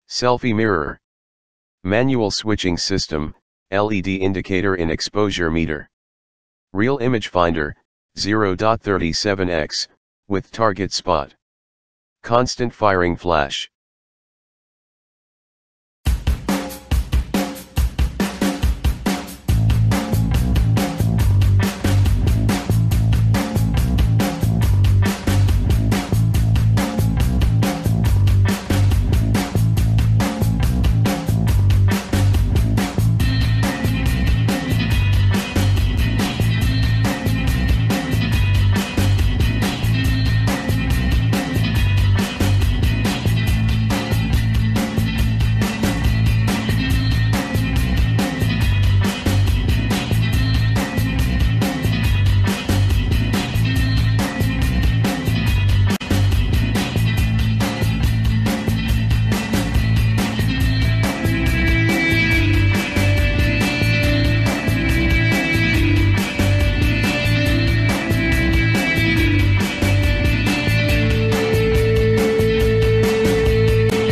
Selfie mirror. Manual switching system, LED indicator in exposure meter. Real image finder, 0.37x, with target spot. Constant firing flash.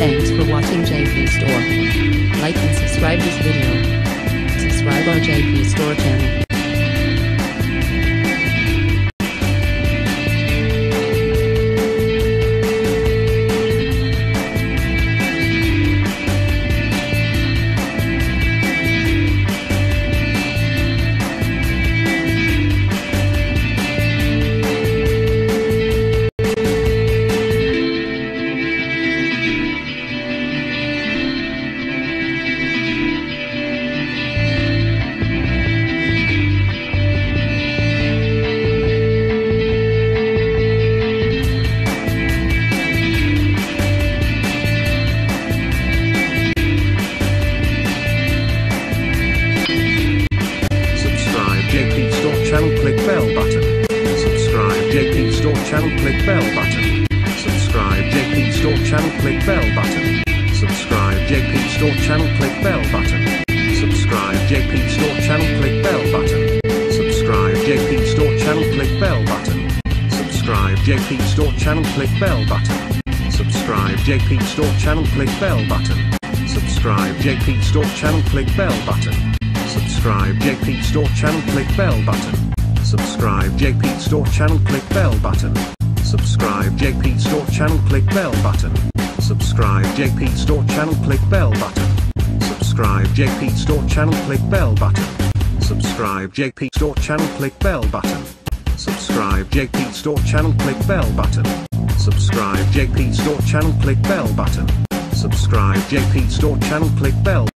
Thanks for watching JP Store. Like and subscribe this video. Subscribe our JP Store channel. Click bell button. Subscribe JP Store channel, click bell button. Subscribe JP Store channel, click bell button. Subscribe JP Store channel, click bell button. Subscribe JP Store channel, click bell button. Subscribe JP Store channel, click bell button. Subscribe JP Store channel, click bell button. Subscribe JP Store channel, click bell button. Subscribe JP Store channel, click bell button. Subscribe JP Store channel, click bell button. Subscribe JP Store channel, click bell button. Subscribe JP Store channel, click bell button. Subscribe JP Store channel, click bell button. Subscribe JP Store channel, click bell button. Subscribe JP Store channel, click bell button. Subscribe JP Store channel, click bell button. Subscribe JP Store channel, click bell button. Subscribe JP Store channel, click bell.